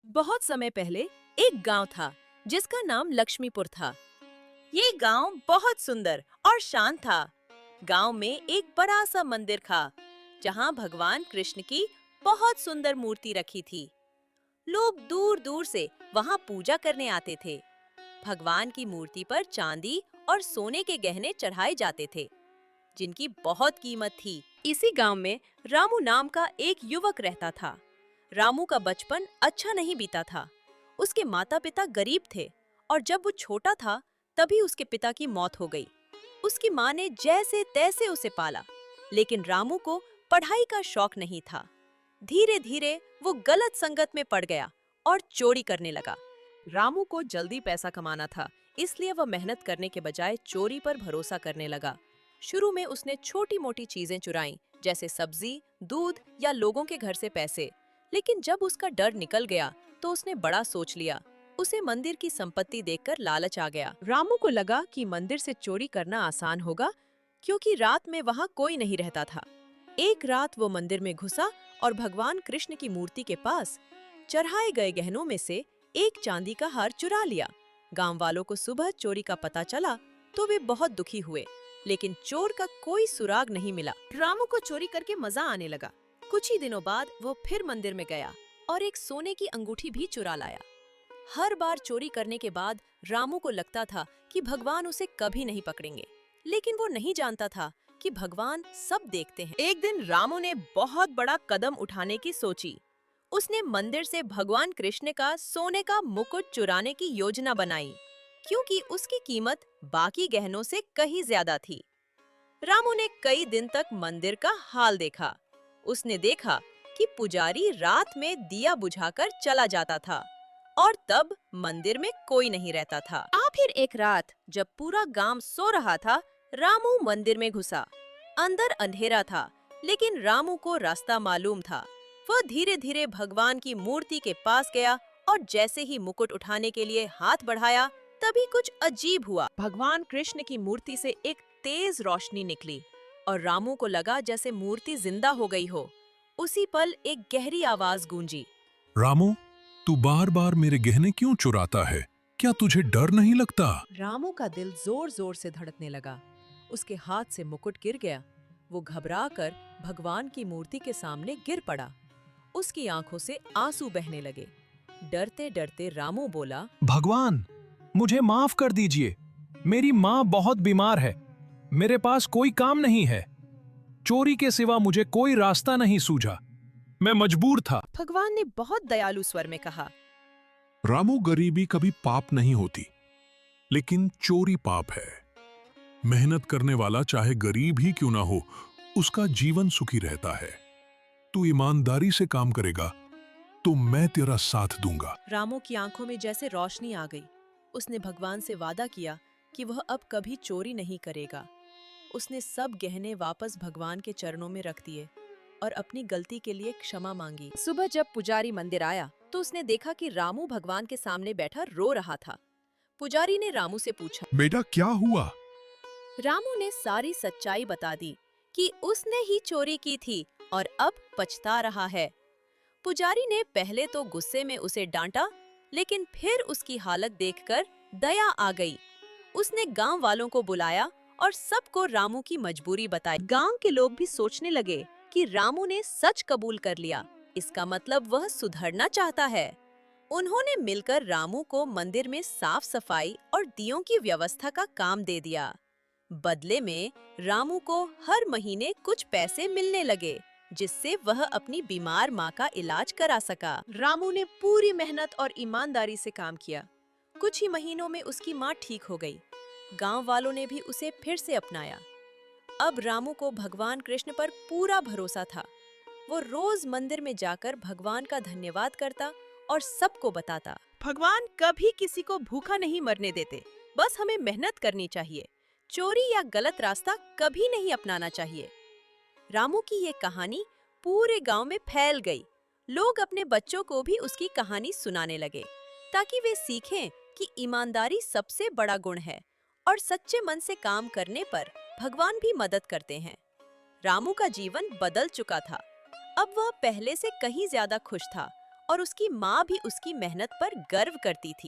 बहुत समय पहले एक गांव था जिसका नाम लक्ष्मीपुर था। ये गांव बहुत सुंदर और शांत था। गांव में एक बड़ा सा मंदिर था जहां भगवान कृष्ण की बहुत सुंदर मूर्ति रखी थी। लोग दूर दूर से वहां पूजा करने आते थे। भगवान की मूर्ति पर चांदी और सोने के गहने चढ़ाए जाते थे जिनकी बहुत कीमत थी। इसी गांव में रामू नाम का एक युवक रहता था। रामू का बचपन अच्छा नहीं बीता था। उसके माता पिता गरीब थे और जब वो छोटा था तभी उसके पिता की मौत हो गई। उसकी माँ ने जैसे तैसे उसे पाला, लेकिन रामू को पढ़ाई का शौक नहीं था। धीरे धीरे वो गलत संगत में पड़ गया और चोरी करने लगा। रामू को जल्दी पैसा कमाना था, इसलिए वह मेहनत करने के बजाय चोरी पर भरोसा करने लगा। शुरू में उसने छोटी मोटी चीजें चुराई, जैसे सब्जी, दूध या लोगों के घर से पैसे। लेकिन जब उसका डर निकल गया तो उसने बड़ा सोच लिया। उसे मंदिर की संपत्ति देखकर लालच आ गया। रामू को लगा कि मंदिर से चोरी करना आसान होगा, क्योंकि रात में वहाँ कोई नहीं रहता था। एक रात वो मंदिर में घुसा और भगवान कृष्ण की मूर्ति के पास चढ़ाए गए गहनों में से एक चांदी का हार चुरा लिया। गांव वालों को सुबह चोरी का पता चला तो वे बहुत दुखी हुए, लेकिन चोर का कोई सुराग नहीं मिला। रामू को चोरी करके मजा आने लगा। कुछ ही दिनों बाद वो फिर मंदिर में गया और एक सोने की अंगूठी भी चुरा लाया। हर बार चोरी करने के बाद रामू को लगता था कि भगवान उसे कभी नहीं पकड़ेंगे, लेकिन वो नहीं जानता था कि भगवान सब देखते हैं। एक दिन रामू ने बहुत बड़ा कदम उठाने की सोची। उसने मंदिर से भगवान कृष्ण का सोने का मुकुट चुराने की योजना बनाई, क्योंकि उसकी कीमत बाकी गहनों से कहीं ज्यादा थी। रामू ने कई दिन तक मंदिर का हाल देखा। उसने देखा कि पुजारी रात में दिया बुझाकर चला जाता था और तब मंदिर में कोई नहीं रहता था। फिर एक रात जब पूरा गांव सो रहा था, रामू मंदिर में घुसा। अंदर अंधेरा था, लेकिन रामू को रास्ता मालूम था। वह धीरे धीरे भगवान की मूर्ति के पास गया और जैसे ही मुकुट उठाने के लिए हाथ बढ़ाया, तभी कुछ अजीब हुआ। भगवान कृष्ण की मूर्ति से एक तेज रोशनी निकली और रामू को लगा जैसे मूर्ति जिंदा हो गई हो। उसी पल एक गहरी आवाज गूंजी। रामू, तू बार बार मेरे गहने क्यों चुराता है? क्या तुझे डर नहीं लगता? रामू का दिल जोर जोर से धड़कने लगा। उसके हाथ से मुकुट गिर गया। वो घबराकर भगवान की मूर्ति के सामने गिर पड़ा। उसकी आंखों से आंसू बहने लगे। डरते डरते रामू बोला, भगवान, मुझे माफ कर दीजिए। मेरी माँ बहुत बीमार है। मेरे पास कोई काम नहीं है। चोरी के सिवा मुझे कोई रास्ता नहीं सूझा। मैं मजबूर था। भगवान ने बहुत दयालु स्वर में कहा, रामू, गरीबी कभी पाप नहीं होती, लेकिन चोरी पाप है। मेहनत करने वाला चाहे गरीब ही क्यों ना हो, उसका जीवन सुखी रहता है। तू ईमानदारी से काम करेगा तो मैं तेरा साथ दूंगा। रामू की आंखों में जैसे रोशनी आ गई। उसने भगवान से वादा किया कि वह अब कभी चोरी नहीं करेगा। उसने सब गहने वापस भगवान के चरणों में रख दिए और अपनी गलती के लिए क्षमा मांगी। सुबह जब पुजारी मंदिर आया तो उसने देखा कि रामू भगवान के सामने बैठा रो रहा था। पुजारी ने रामू से पूछा, बेटा, क्या हुआ? रामू ने सारी सच्चाई बता दी कि उसने ही चोरी की थी और अब पछता रहा है। पुजारी ने पहले तो गुस्से में उसे डांटा, लेकिन फिर उसकी हालत देखकर दया आ गई। उसने गांव वालों को बुलाया और सबको रामू की मजबूरी बताई। गांव के लोग भी सोचने लगे कि रामू ने सच कबूल कर लिया, इसका मतलब वह सुधरना चाहता है। उन्होंने मिलकर रामू को मंदिर में साफ सफाई और दियों की व्यवस्था का काम दे दिया। बदले में रामू को हर महीने कुछ पैसे मिलने लगे, जिससे वह अपनी बीमार माँ का इलाज करा सका। रामू ने पूरी मेहनत और ईमानदारी से काम किया। कुछ ही महीनों में उसकी माँ ठीक हो गई। गांव वालों ने भी उसे फिर से अपनाया। अब रामू को भगवान कृष्ण पर पूरा भरोसा था। वो रोज मंदिर में जाकर भगवान का धन्यवाद करता और सबको बताता, भगवान कभी किसी को भूखा नहीं मरने देते, बस हमें मेहनत करनी चाहिए। चोरी या गलत रास्ता कभी नहीं अपनाना चाहिए। रामू की ये कहानी पूरे गांव में फैल गई। लोग अपने बच्चों को भी उसकी कहानी सुनाने लगे, ताकि वे सीखें कि ईमानदारी सबसे बड़ा गुण है और सच्चे मन से काम करने पर भगवान भी मदद करते हैं। रामू का जीवन बदल चुका था। अब वह पहले से कहीं ज्यादा खुश था और उसकी माँ भी उसकी मेहनत पर गर्व करती थी।